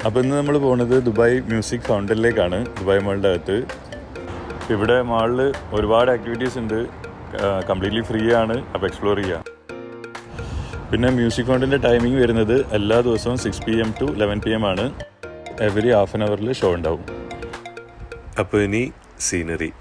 അപ്പോൾ ഇന്ന് നമ്മൾ പോകുന്നത് ദുബായ് മ്യൂസിക് ഫൗണ്ടനിലേക്കാണ്, ദുബായ് മാളിൻ്റെ അകത്ത്. ഇവിടെ മാളിൽ ഒരുപാട് ആക്ടിവിറ്റീസ് ഉണ്ട്, കംപ്ലീറ്റ്ലി ഫ്രീ ആണ്. അപ്പോൾ എക്സ്പ്ലോർ ചെയ്യാം. പിന്നെ മ്യൂസിക് ഫൗണ്ടൻ്റെ ടൈമിംഗ് വരുന്നത് എല്ലാ ദിവസവും 6 PM to 11 PM ആണ്. എവറി ഹാഫ് ആൻ അവറിൽ ഷോ ഉണ്ടാവും. അപ്പോൾ ഇനി സീനറി.